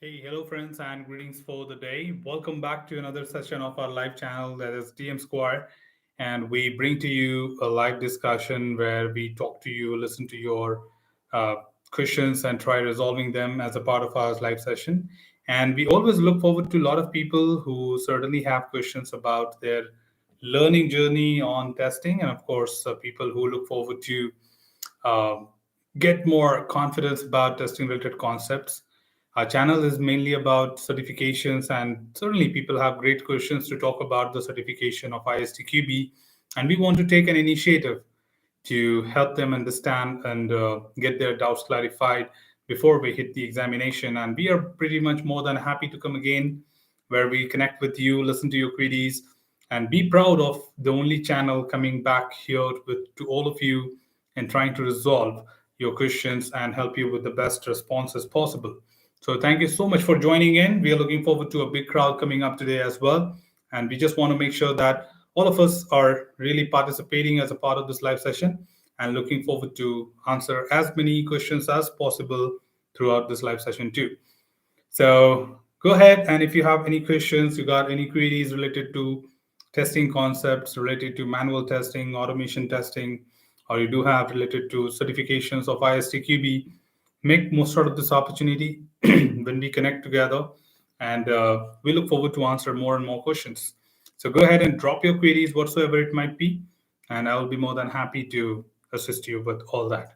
Hey, hello friends, and greetings for the day. Welcome back to another session of our live channel that is TM Square. And we bring to you a live discussion where we talk to you, listen to your uh, questions, and try resolving them as a part of our live session. And we always look forward to a lot of people who certainly have questions about their learning journey on testing, and of course, people who look forward to uh, get more confidence about testing related concepts. Our channel is mainly about certifications, and certainly people have great questions to talk about the certification of ISTQB. And we want to take an initiative to help them understand and get their doubts clarified before we hit the examination. And we are pretty much more than happy to come again where we connect with you, listen to your queries, and be proud of the only channel coming back here with to all of you and trying to resolve your questions and help you with the best responses possible. So thank you so much for joining in. We are looking forward to a big crowd coming up today as well. And we just want to make sure that all of us are really participating as a part of this live session and looking forward to answer as many questions as possible throughout this live session too. So go ahead, and if you have any questions, you got any queries related to testing concepts, related to manual testing, automation testing, or you do have related to certifications of ISTQB, make most out of this opportunity when we connect together. And we look forward to answer more and more questions. So go ahead and drop your queries whatsoever it might be, and I will be more than happy to assist you with all that.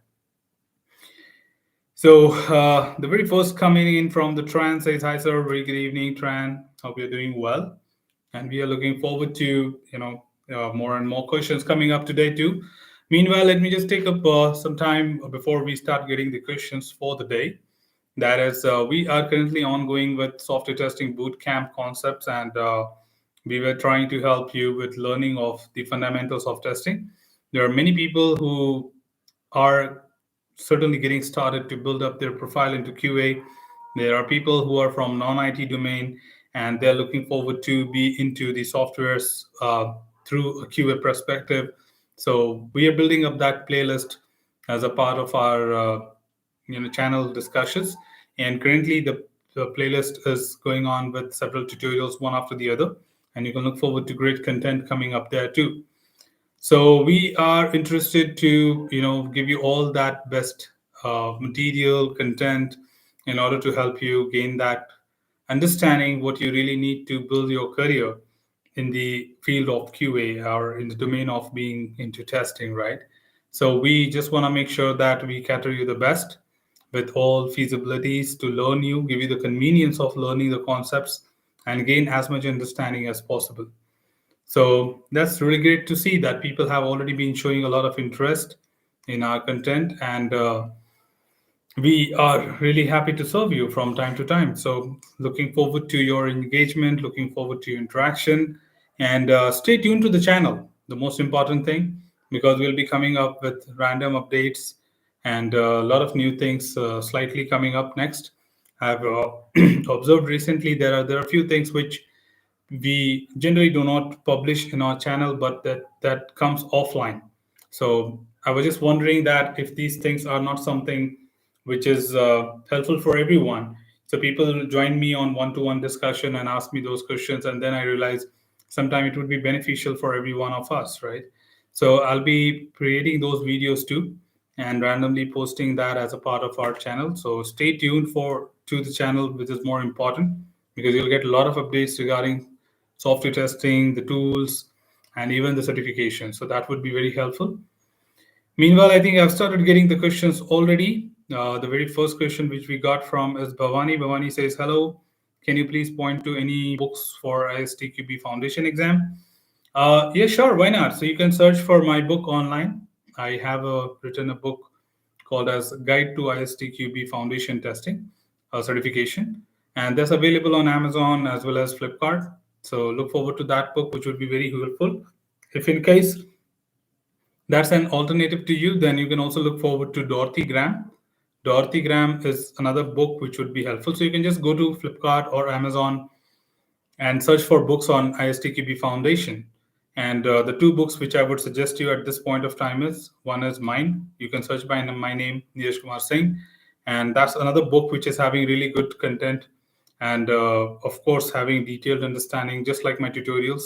So the very first coming in from the Tran says, "Hi sir, very good evening, Tran. Hope you're doing well, and we are looking forward to more and more questions coming up today too. Meanwhile, let me just take up some time before we start getting the questions for the day. That is, we are currently ongoing with software testing bootcamp concepts, and we were trying to help you with learning of the fundamentals of testing. There are many people who are certainly getting started to build up their profile into QA. There are people who are from non-IT domain and they're looking forward to be into the softwares through a QA perspective. So we are building up that playlist as a part of our channel discussions. And currently the playlist is going on with several tutorials one after the other. And you can look forward to great content coming up there too. So we are interested to give you all that best material content in order to help you gain that understanding what you really need to build your career in the field of QA or in the domain of being into testing, right? So we just want to make sure that we cater you the best with all feasibilities to learn you, give you the convenience of learning the concepts, and gain as much understanding as possible. So that's really great to see that people have already been showing a lot of interest in our content, and we are really happy to serve you from time to time. So looking forward to your engagement, looking forward to your interaction, and stay tuned to the channel. The most important thing, because we'll be coming up with random updates and a lot of new things slightly coming up next. I've observed recently there are a few things which we generally do not publish in our channel, but that comes offline. So I was just wondering that if these things are not something which is helpful for everyone. So people join me on one-to-one discussion and ask me those questions, and then I realize sometime it would be beneficial for every one of us, right? So I'll be creating those videos too and randomly posting that as a part of our channel. So stay tuned for to the channel, which is more important because you'll get a lot of updates regarding software testing, the tools, and even the certification. So that would be very helpful. Meanwhile, I think I've started getting the questions already. The very first question which we got from is Bhavani. Bhavani says, "Hello, can you please point to any books for ISTQB Foundation exam?" Yeah, sure, why not? So you can search for my book online. I have written a book called as Guide to ISTQB Foundation Testing Certification, and that's available on Amazon as well as Flipkart. So look forward to that book, which would be very helpful. If in case that's an alternative to you, then you can also look forward to Dorothy Graham. Dorothy Graham is another book which would be helpful. So you can just go to Flipkart or Amazon and search for books on ISTQB Foundation. And the two books which I would suggest you at this point of time is one is mine. You can search by my name, Neeraj Kumar Singh. And that's another book which is having really good content and of course having detailed understanding, just like my tutorials,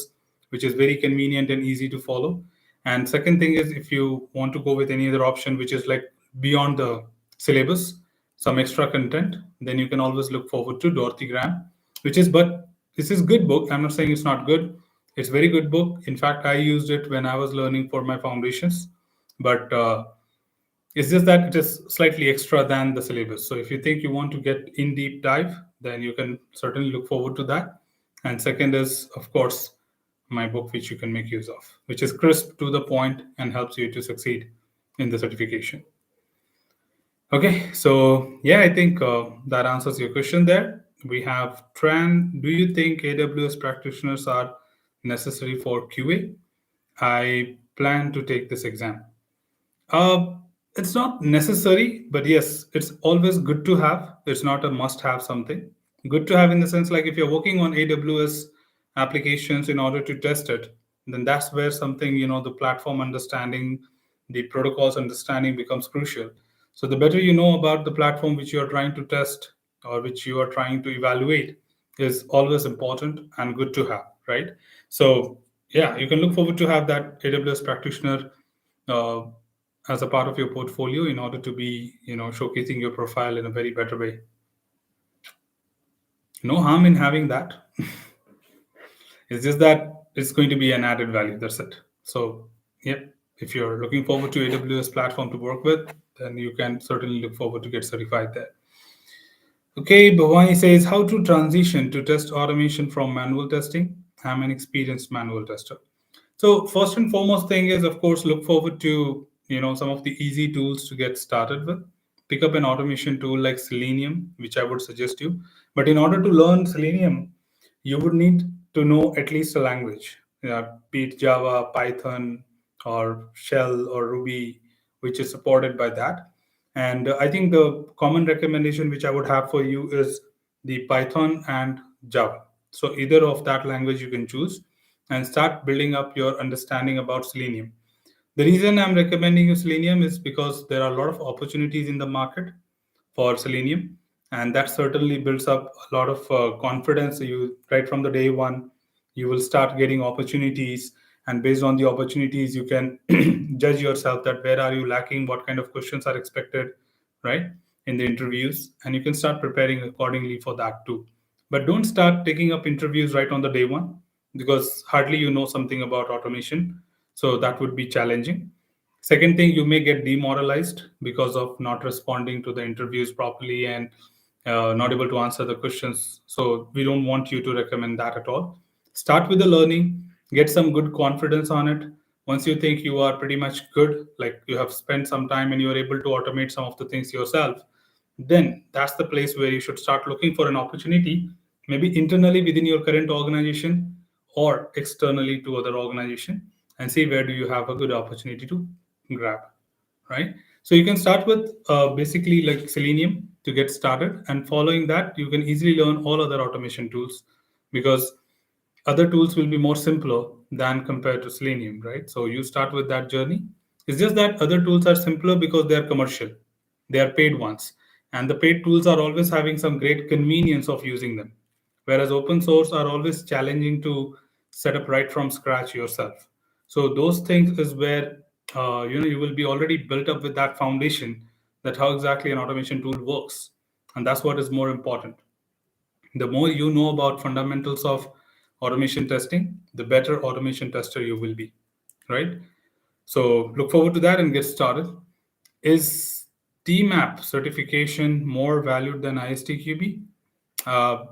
which is very convenient and easy to follow. And second thing is, if you want to go with any other option which is like beyond the syllabus, some extra content, then you can always look forward to Dorothy Graham, which is, but this is good book, I'm not saying it's not good, it's very good book. In fact, I used it when I was learning for my foundations, but it's just that it is slightly extra than the syllabus. So if you think you want to get in deep dive, then you can certainly look forward to that. And second is, of course, my book, which you can make use of, which is crisp to the point and helps you to succeed in the certification. Okay, so yeah, I think that answers your question there. We have Tran. Do you think AWS practitioners are necessary for QA? I plan to take this exam. Uh, it's not necessary, but yes, it's always good to have. It's not a must have something. Good to have in the sense like if you're working on AWS applications in order to test it, then that's where something, the platform understanding, the protocols understanding becomes crucial. So the better you know about the platform which you are trying to test or which you are trying to evaluate is always important and good to have, right? So yeah, you can look forward to have that AWS practitioner uh, as a part of your portfolio in order to be showcasing your profile in a very better way. No harm in having that. It's just that it's going to be an added value, that's it. So yeah, if you're looking forward to AWS platform to work with, then you can certainly look forward to get certified there. Okay, Bhavani says how to transition to test automation from manual testing. I'm an experienced manual tester. So first and foremost thing is, of course, look forward to some of the easy tools to get started with. Pick up an automation tool like Selenium, which I would suggest you. But in order to learn Selenium, you would need to know at least a language, be it Java, Python, or Shell or Ruby, which is supported by that. And I think the common recommendation which I would have for you is the Python and Java. So either of that language you can choose and start building up your understanding about Selenium. The reason I'm recommending you Selenium is because there are a lot of opportunities in the market for Selenium, and that certainly builds up a lot of confidence. You right from the day one, you will start getting opportunities, and based on the opportunities, you can judge yourself that where are you lacking, what kind of questions are expected, right, in the interviews, and you can start preparing accordingly for that too. But don't start taking up interviews right on the day one because hardly you know something about automation, so that would be challenging. Second thing, you may get demoralized because of not responding to the interviews properly and not able to answer the questions. So we don't want you to recommend that at all. Start with the learning, get some good confidence on it. Once you think you are pretty much good, like you have spent some time and you are able to automate some of the things yourself, then that's the place where you should start looking for an opportunity, maybe internally within your current organization or externally to other organization, and see where do you have a good opportunity to grab, right? So you can start with basically like Selenium to get started, and following that you can easily learn all other automation tools because other tools will be more simpler than compared to Selenium, right? So you start with that journey. It's just that other tools are simpler because they are commercial, they are paid ones, and the paid tools are always having some great convenience of using them, whereas open source are always challenging to set up right from scratch yourself. So those things is where you will be already built up with that foundation, that how exactly an automation tool works, and that's what is more important. The more you know about fundamentals of automation testing, the better automation tester you will be, right? So look forward to that and get started. Is TMAP certification more valued than ISTQB? Uh,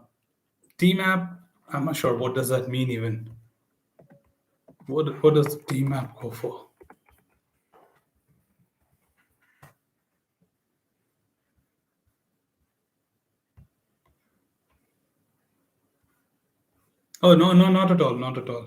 TMAP, I'm not sure what does that mean even. What does TMAP go for? Oh no, no, not at all, not at all.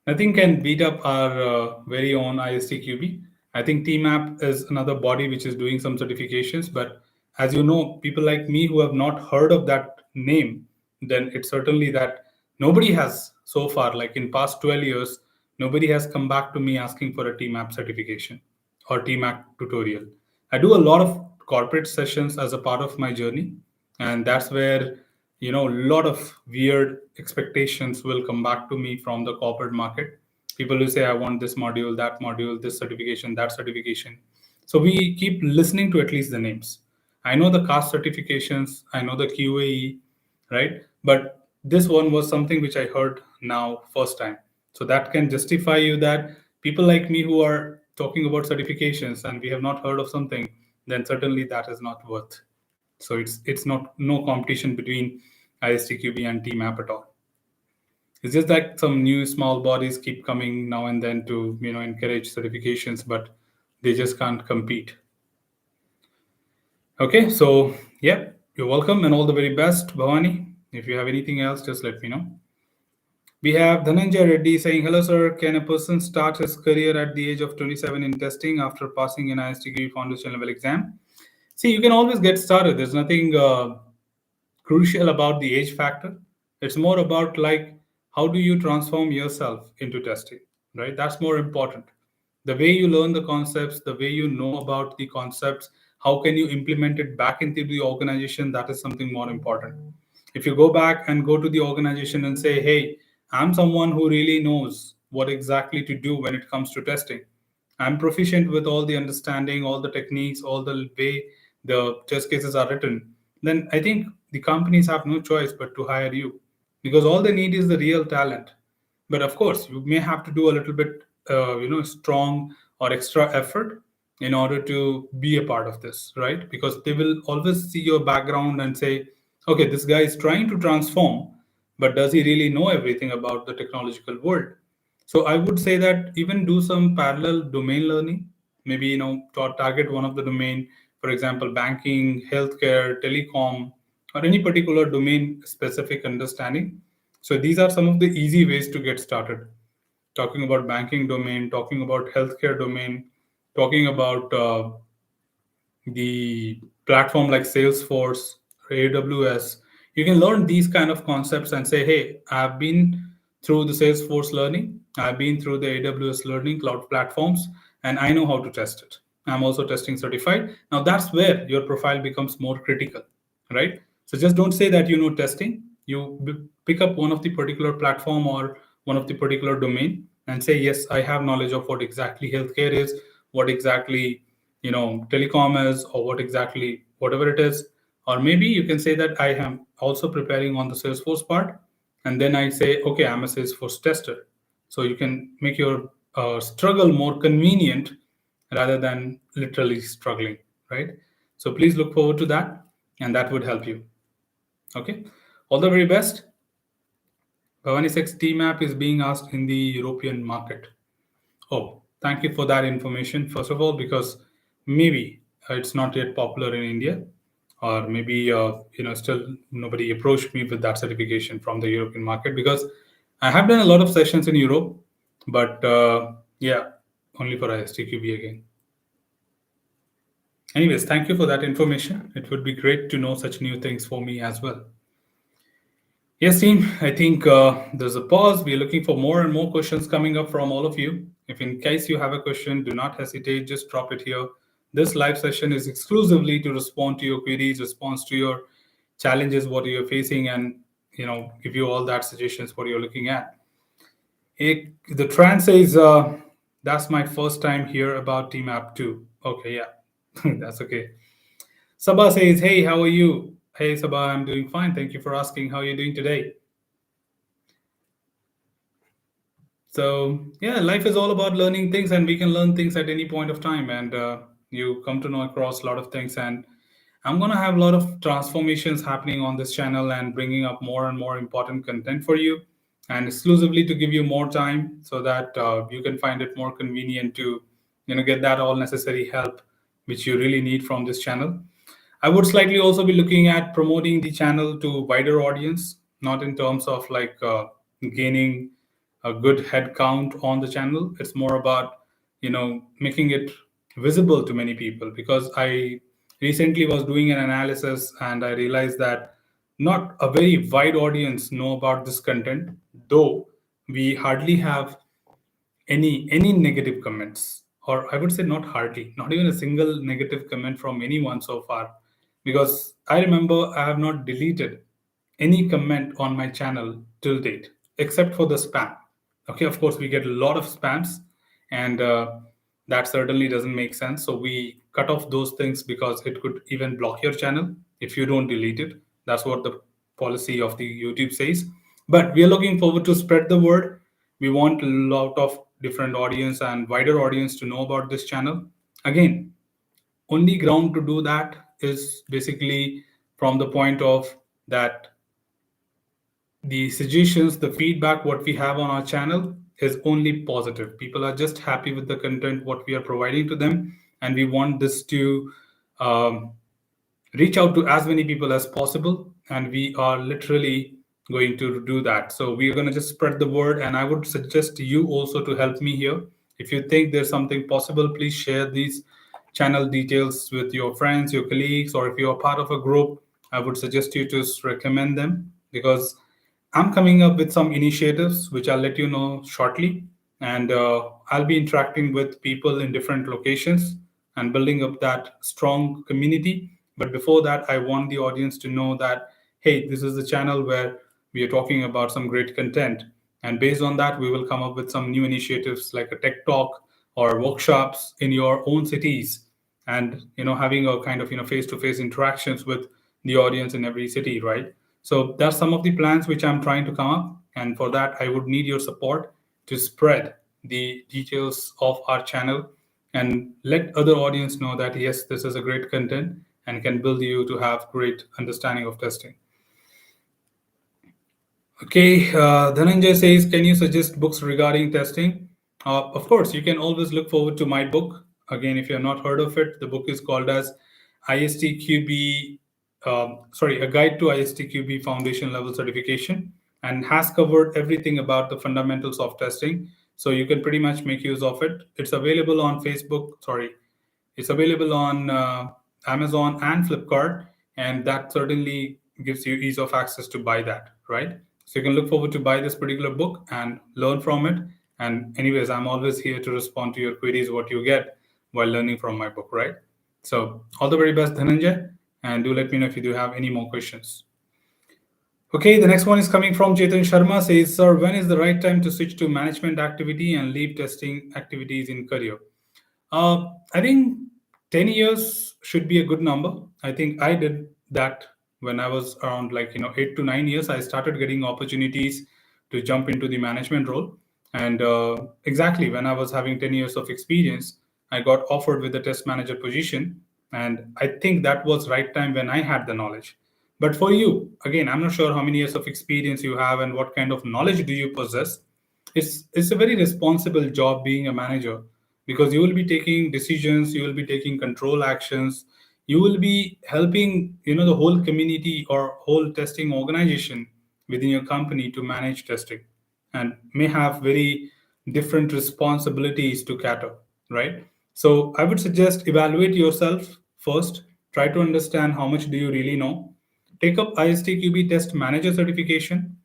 Nothing can beat up our very own ISTQB. I think TMAP is another body which is doing some certifications, but as you know, people like me who have not heard of that name, then it's certainly that nobody has so far, like in past 12 years, nobody has come back to me asking for a TMAP certification or TMAP tutorial. I do a lot of corporate sessions as a part of my journey, And that's where, a lot of weird expectations will come back to me from the corporate market. People will say, I want this module, that module, this certification, that certification. So we keep listening to at least the names. I know the CAST certifications, I know the QAE, right? But this one was something which I heard now first time. So that can justify you that people like me who are talking about certifications and we have not heard of something, then certainly that is not worth. So it's not no competition between ISTQB and TMAP at all. It's just that some new small bodies keep coming now and then to encourage certifications, but they just can't compete. Okay, so yeah, you're welcome and all the very best, Bhavani. If you have anything else, just let me know. We have Dhananjay Reddy saying, hello, sir. Can a person start his career at the age of 27 in testing after passing an ISTQB foundation level exam? See, you can always get started. There's nothing crucial about the age factor. It's more about like how do you transform yourself into testing, right? That's more important. The way you learn the concepts, the way you know about the concepts, how can you implement it back into the organization? That is something more important. If you go back and go to the organization and say, hey, I'm someone who really knows what exactly to do when it comes to testing. I'm proficient with all the understanding, all the techniques, all the way the test cases are written, then I think the companies have no choice but to hire you because all they need is the real talent. But of course, you may have to do a little bit, strong or extra effort in order to be a part of this, right? Because they will always see your background and say, okay, this guy is trying to transform, but does he really know everything about the technological world? So I would say that even do some parallel domain learning. Maybe target one of the domain, for example, banking, healthcare, telecom, or any particular domain specific understanding. So these are some of the easy ways to get started. Talking about banking domain, talking about healthcare domain, talking about the platform like Salesforce or AWS, you can learn these kind of concepts and say, hey, I've been through the Salesforce learning, I've been through the AWS learning cloud platforms, and I know how to test it. I'm also testing certified. Now that's where your profile becomes more critical, right? So just don't say that you know testing. You pick up one of the particular platform or one of the particular domain and say, yes, I have knowledge of what exactly healthcare is, what exactly telecom is, or what exactly whatever it is. Or maybe you can say that I am also preparing on the Salesforce part, and then I say, okay, I'm a Salesforce tester. So you can make your struggle more convenient rather than literally struggling, right? So please look forward to that, and that would help you. Okay, all the very best. Bhavani says TMAP is being asked in the European market. Oh, thank you for that information. First of all, because maybe it's not yet popular in India, or maybe still nobody approached me with that certification from the European market because I have done a lot of sessions in Europe, but yeah, only for ISTQB again. Anyways, thank you for that information. It would be great to know such new things for me as well. Yes, team, I think there's a pause. We're looking for more and more questions coming up from all of you. If in case you have a question, do not hesitate, just drop it here. This live session is exclusively to respond to your queries, response to your challenges, what you're facing, and give you all that suggestions what you're looking at. The trend says, that's my first time here about TMAP 2. Okay, yeah, that's okay. Sabah says, hey, how are you? Hey, Sabah, I'm doing fine. Thank you for asking. How are you doing today? So yeah, life is all about learning things, and we can learn things at any point of time. And you come to know across a lot of things. And I'm gonna have a lot of transformations happening on this channel and bringing up more and more important content for you, and exclusively to give you more time so that you can find it more convenient to get that all necessary help which you really need from this channel. I would slightly also be looking at promoting the channel to wider audience, not in terms of like gaining a good head count on the channel. It's more about making it visible to many people because I recently was doing an analysis and I realized that not a very wide audience know about this content, though we hardly have any negative comments, or I would say not hardly, not even a single negative comment from anyone so far, because I remember I have not deleted any comment on my channel till date, except for the spam. Okay, of course, we get a lot of spams, and that certainly doesn't make sense. So we cut off those things because it could even block your channel if you don't delete it. That's what the policy of the YouTube says. But we are looking forward to spread the word. We want a lot of different audience and wider audience to know about this channel. Again, only ground to do that is basically from the point of that the suggestions, the feedback, what we have on our channel is only positive. People are just happy with the content, what we are providing to them. And we want this to um, reach out to as many people as possible. And we are literally going to do that. So we are going to just spread the word. And I would suggest you also to help me here. If you think there's something possible, please share these channel details with your friends, your colleagues, or if you're part of a group, I would suggest you to recommend them, because I'm coming up with some initiatives which I'll let you know shortly. And I'll be interacting with people in different locations and building up that strong community. But before that, I want the audience to know that, hey, this is the channel where we are talking about some great content. And based on that, we will come up with some new initiatives like a tech talk or workshops in your own cities, and having a kind of face-to-face interactions with the audience in every city, right? So that's some of the plans which I'm trying to come up, and for that I would need your support to spread the details of our channel and let other audience know that yes, this is a great content and can build you to have great understanding of testing. Okay, Dhananjay says, can you suggest books regarding testing? Of course, you can always look forward to my book. Again, if you have not heard of it, the book is called as ISTQB, a guide to ISTQB foundation level certification, and has covered everything about the fundamentals of testing. So you can pretty much make use of it. It's available on Facebook. Sorry, it's available on Amazon and Flipkart, and that certainly gives you ease of access to buy that, right? So you can look forward to buy this particular book and learn from it. And anyways, I'm always here to respond to your queries, what you get while learning from my book, right? So all the very best, Dhananjay, and do let me know if you do have any more questions. Okay, the next one is coming from Chetan Sharma. Says, sir, when is the right time to switch to management activity and leave testing activities in career? I think 10 years should be a good number. I think I did that when I was around 8 to 9 years. I started getting opportunities to jump into the management role. And exactly when I was having 10 years of experience, I got offered with the test manager position. And I think that was right time when I had the knowledge. But for you, again, I'm not sure how many years of experience you have and what kind of knowledge do you possess. It's a very responsible job being a manager, because you will be taking decisions, you will be taking control actions, you will be helping the whole community or whole testing organization within your company to manage testing, and may have very different responsibilities to cater, right? So I would suggest evaluate yourself first, try to understand how much do you really know, take up ISTQB test manager certification,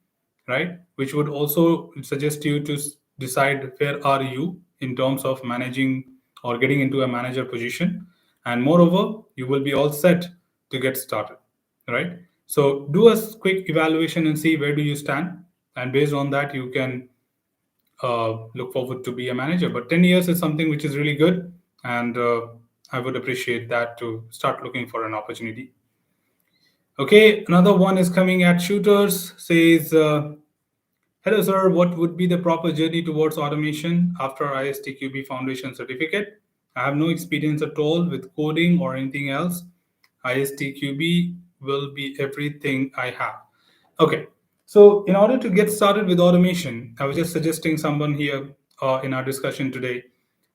right? Which would also suggest you to decide where are you in terms of managing or getting into a manager position. And moreover, you will be all set to get started, right? So do a quick evaluation and see where do you stand. And based on that, you can look forward to be a manager. But 10 years is something which is really good. And I would appreciate that to start looking for an opportunity. Okay, another one is coming at shooters, says, hello, sir. What would be the proper journey towards automation after ISTQB Foundation certificate? I have no experience at all with coding or anything else. ISTQB will be everything I have. Okay. So, in order to get started with automation, I was just suggesting someone here in our discussion today.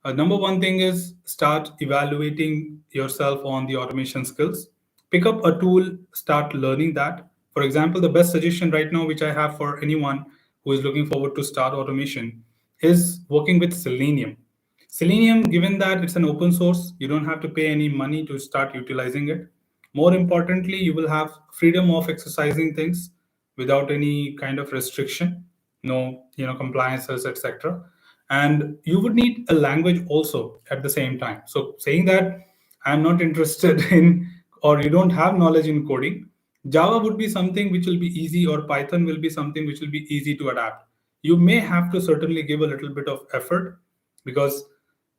Number one thing is start evaluating yourself on the automation skills. Pick up a tool, start learning that. For example, the best suggestion right now, which I have for anyone who is looking forward to start automation, is working with Selenium. Selenium, given that it's an open source, you don't have to pay any money to start utilizing it. More importantly, you will have freedom of exercising things without any kind of restriction, no compliances, etc. And you would need a language also at the same time. So saying that I'm not interested in or you don't have knowledge in coding, Java would be something which will be easy, or Python will be something which will be easy to adapt. You may have to certainly give a little bit of effort, because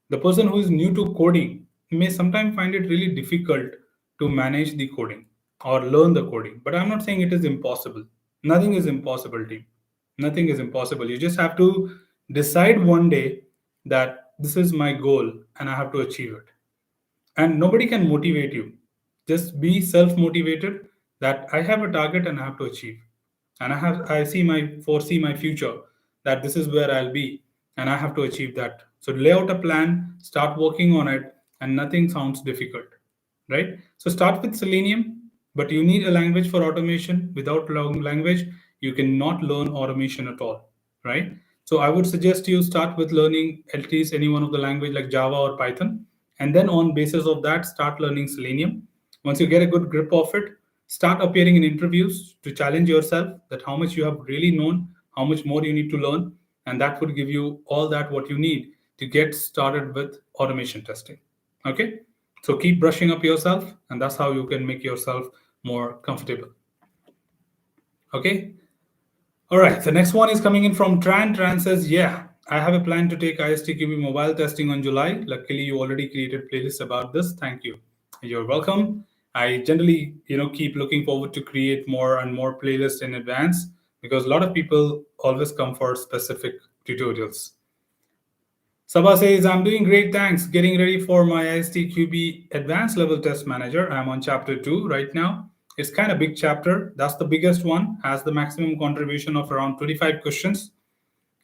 the person who is new to coding may sometimes find it really difficult to manage the coding or learn the coding. But I'm not saying it is impossible. Nothing is impossible, team. Nothing is impossible. You just have to decide one day that this is my goal and I have to achieve it. And nobody can motivate you. Just be self motivated that I have a target and I have to achieve. And I see my foresee my future, that this is where I'll be and I have to achieve that. So lay out a plan, start working on it, and nothing sounds difficult, right? So start with Selenium, but you need a language for automation. Without long language, you cannot learn automation at all, right? So I would suggest you start with learning at least any one of the language like Java or Python, and then on basis of that, start learning Selenium. Once you get a good grip of it, start appearing in interviews to challenge yourself that how much you have really known, how much more you need to learn, and that would give you all that what you need to get started with automation testing. Okay, so keep brushing up yourself, and that's how you can make yourself more comfortable. Okay, all right. The next one is coming in from Tran. Tran says, "Yeah, I have a plan to take ISTQB mobile testing on July. Luckily, you already created playlists about this. Thank you. You're welcome. I generally, keep looking forward to create more and more playlists in advance, because a lot of people always come for specific tutorials." Sabha says, "I'm doing great, thanks. Getting ready for my ISTQB Advanced Level Test Manager. I'm on chapter 2 right now. It's kind of big chapter. That's the biggest one, has the maximum contribution of around 25 questions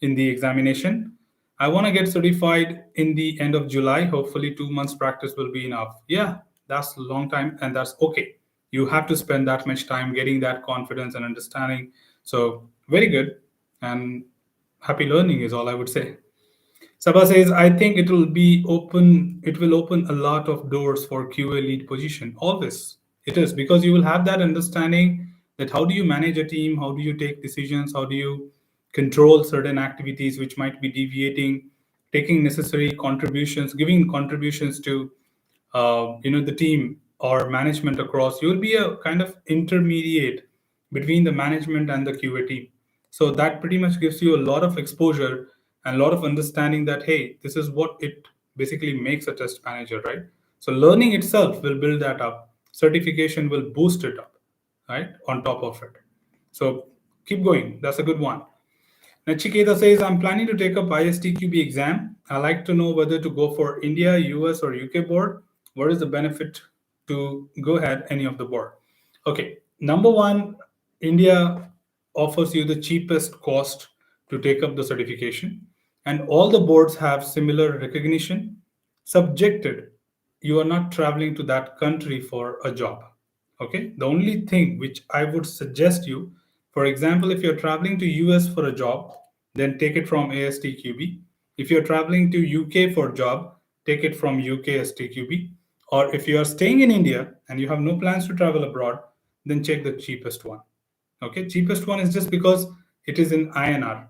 in the examination. I want to get certified in the end of July. Hopefully 2 months practice will be enough." Yeah, that's a long time, and that's okay. You have to spend that much time getting that confidence and understanding. So very good, and happy learning is all I would say. Sabha says, "I think it will open a lot of doors for QA lead position. Always. It is, because you will have that understanding that how do you manage a team, how do you take decisions, how do you control certain activities which might be deviating, taking necessary contributions, giving contributions to the team or management across. You'll be a kind of intermediate between the management and the QA team. So that pretty much gives you a lot of exposure and a lot of understanding that, hey, this is what it basically makes a test manager, right? So learning itself will build that up. Certification will boost it up, right? On top of it. So keep going. That's a good one. Nachiketa says, "I'm planning to take up ISTQB exam. I like to know whether to go for India, US, or UK board. What is the benefit to go ahead any of the board?" Okay, number one, India offers you the cheapest cost to take up the certification, and all the boards have similar recognition, subjected you are not traveling to that country for a job. Okay, the only thing which I would suggest you, for example, if you're traveling to US for a job, then take it from ASTQB. If you're traveling to UK for a job, take it from UK STQB. Or if you are staying in India and you have no plans to travel abroad, then check the cheapest one. Okay, cheapest one is just because it is in INR.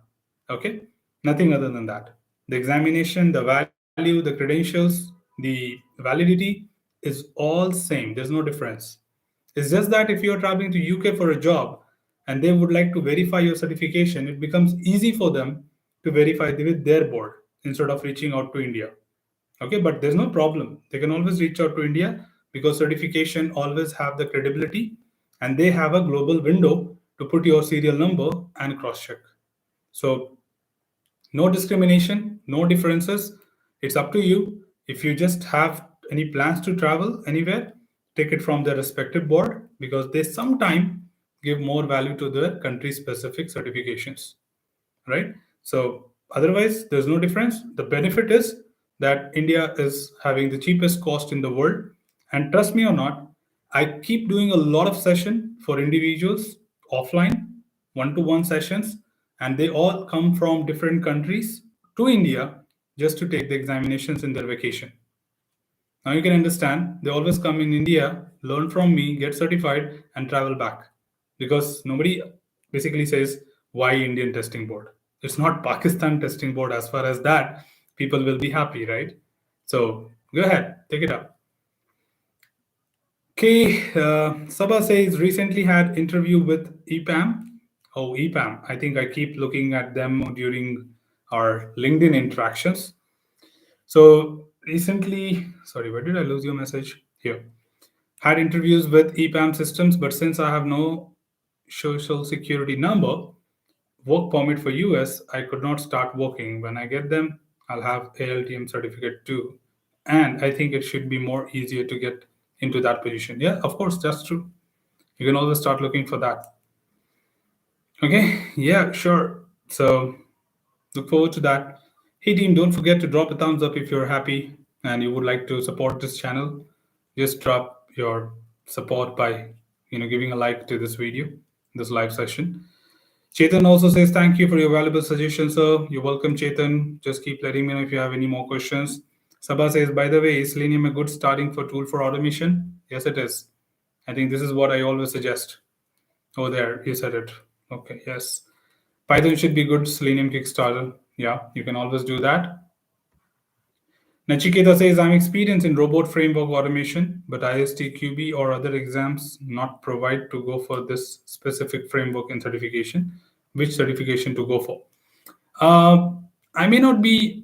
Okay, nothing other than that. The examination, the value, the credentials, the validity is all same. There's no difference. It's just that if you're traveling to UK for a job and they would like to verify your certification, it becomes easy for them to verify with their board instead of reaching out to India. Okay, but there's no problem. They can always reach out to India, because certification always have the credibility, and they have a global window to put your serial number and cross check. So no discrimination, no differences. It's up to you. If you just have any plans to travel anywhere, take it from their respective board, because they sometimes give more value to their country specific certifications, right? So otherwise, there's no difference. The benefit is that India is having the cheapest cost in the world. And trust me or not, I keep doing a lot of session for individuals offline, one-to-one sessions, and they all come from different countries to India just to take the examinations in their vacation. Now you can understand they always come in India, learn from me, get certified, and travel back. Because nobody basically says, why Indian testing board? It's not Pakistan testing board. As far as that, people will be happy, right? So go ahead, take it up. Okay, Sabha says recently had interview with EPAM. Oh, EPAM. I think I keep looking at them during our LinkedIn interactions. So recently, sorry, where did I lose your message? Here. Had interviews with EPAM systems, but since I have no social security number, work permit for US, I could not start working. When I get them, I'll have ALTM certificate too. And I think it should be more easier to get into that position. Yeah, of course, that's true. You can always start looking for that. Okay, yeah, sure. So look forward to that. Hey team, don't forget to drop a thumbs up if you're happy and you would like to support this channel. Just drop your support by giving a like to this video, this live session. Chetan also says thank you for your valuable suggestions, sir. You're welcome, Chetan. Just keep letting me know if you have any more questions. Sabha says, by the way, is Selenium a good starting for tool for automation? Yes, it is. I think this is what I always suggest. Oh, there, you said it. Okay, yes. Python should be good Selenium Kickstarter. Yeah, you can always do that. Nachiketa says, I'm experienced in robot framework automation, but ISTQB or other exams not provide to go for this specific framework and certification. Which certification to go for? Uh, I may not be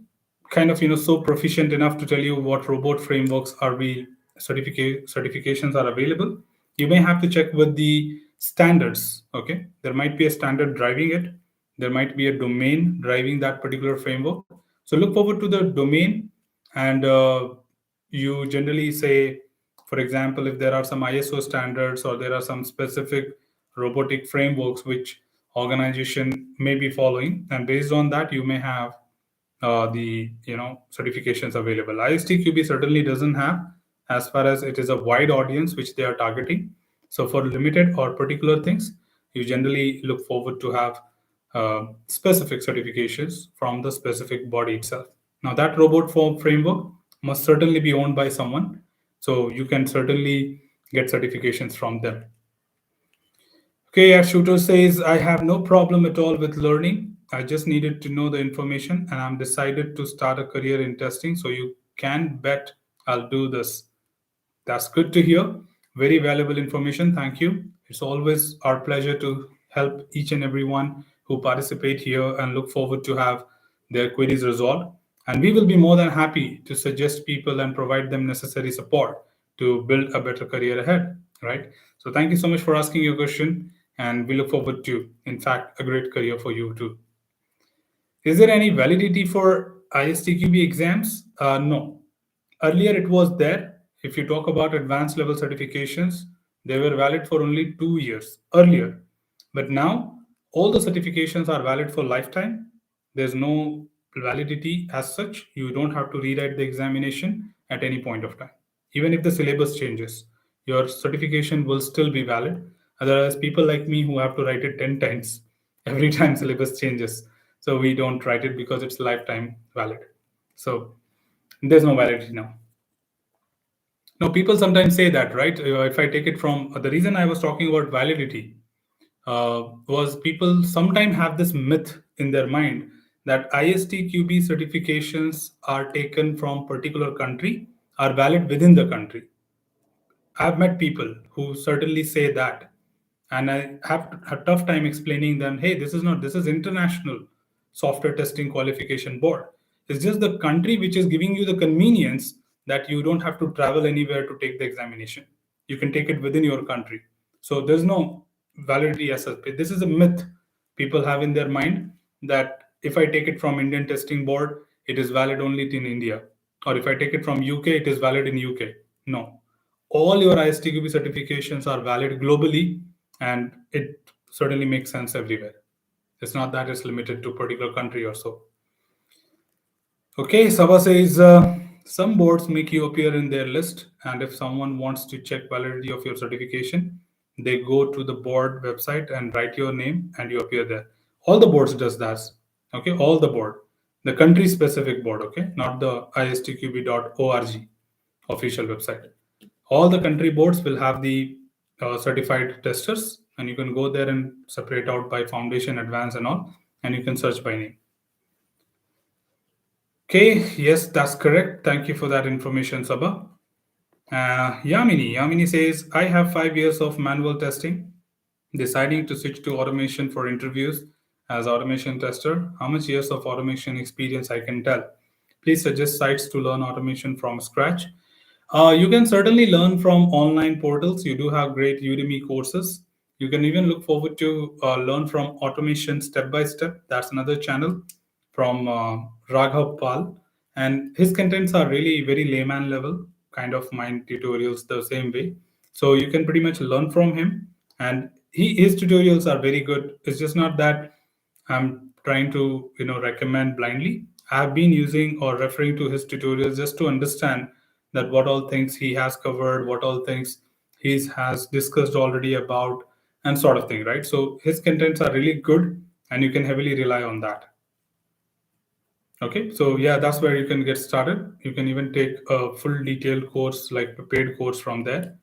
kind of so proficient enough to tell you what robot frameworks are we certifications are available. You may have to check with the standards. Okay, there might be a standard driving it. There might be a domain driving that particular framework. So look forward to the domain, and you generally say, for example, if there are some ISO standards or there are some specific robotic frameworks which organization may be following, and based on that you may have the certifications available. ISTQB certainly doesn't have, as far as it is a wide audience which they are targeting. So for limited or particular things, you generally look forward to have specific certifications from the specific body itself. Now that robot form framework must certainly be owned by someone, so you can certainly get certifications from them. Okay, our shooter says, I have no problem at all with learning. I just needed to know the information and I'm decided to start a career in testing. So you can bet I'll do this. That's good to hear. Very valuable information. Thank you. It's always our pleasure to help each and everyone who participate here and look forward to have their queries resolved. And we will be more than happy to suggest people and provide them necessary support to build a better career ahead, right? So thank you so much for asking your question. And we look forward to, in fact, a great career for you too. Is there any validity for ISTQB exams? No. Earlier it was there. If you talk about advanced level certifications, they were valid for only 2 years earlier. But now all the certifications are valid for lifetime. There's no validity as such. You don't have to rewrite the examination at any point of time. Even if the syllabus changes, your certification will still be valid. Otherwise, people like me who have to write it 10 times every time syllabus changes. So we don't write it because it's lifetime valid. So there's no validity now. Now, people sometimes say that, right? If I take it from the reason I was talking about validity was people sometimes have this myth in their mind that ISTQB certifications are taken from particular country, are valid within the country. I've met people who certainly say that, and I have a tough time explaining them, hey, this is not, this is international software testing qualification board. It's just the country which is giving you the convenience that you don't have to travel anywhere to take the examination. You can take it within your country. So there's no validity as such. This is a myth people have in their mind that if I take it from Indian testing board, it is valid only in India. Or if I take it from UK, it is valid in UK. No, all your ISTQB certifications are valid globally, and it certainly makes sense everywhere. It's not that it's limited to a particular country or so. Okay, Sabha says some boards make you appear in their list, and if someone wants to check validity of your certification, they go to the board website and write your name, and you appear there. All the boards does that. Okay, all the board, the country specific board. Okay, not the istqb.org official website. All the country boards will have the certified testers, and you can go there and separate out by foundation, advanced, and all, and you can search by name. Okay, yes, that's correct. Thank you for that information, Sabha. Yamini says, I have 5 years of manual testing, deciding to switch to automation for interviews as automation tester. How much years of automation experience I can tell? Please suggest sites to learn automation from scratch. You can certainly learn from online portals. You do have great Udemy courses. You can even look forward to learn from automation step by step. That's another channel from Raghav Pal, and his contents are really very layman level kind of mind tutorials the same way. So you can pretty much learn from him, and his tutorials are very good. It's just not that I'm trying to recommend blindly. I've been using or referring to his tutorials just to understand that what all things he has covered, what all things he has discussed already about, and sort of thing, right? So his contents are really good, and you can heavily rely on that. Okay, so yeah, that's where you can get started. You can even take a full detailed course, like a paid course from there.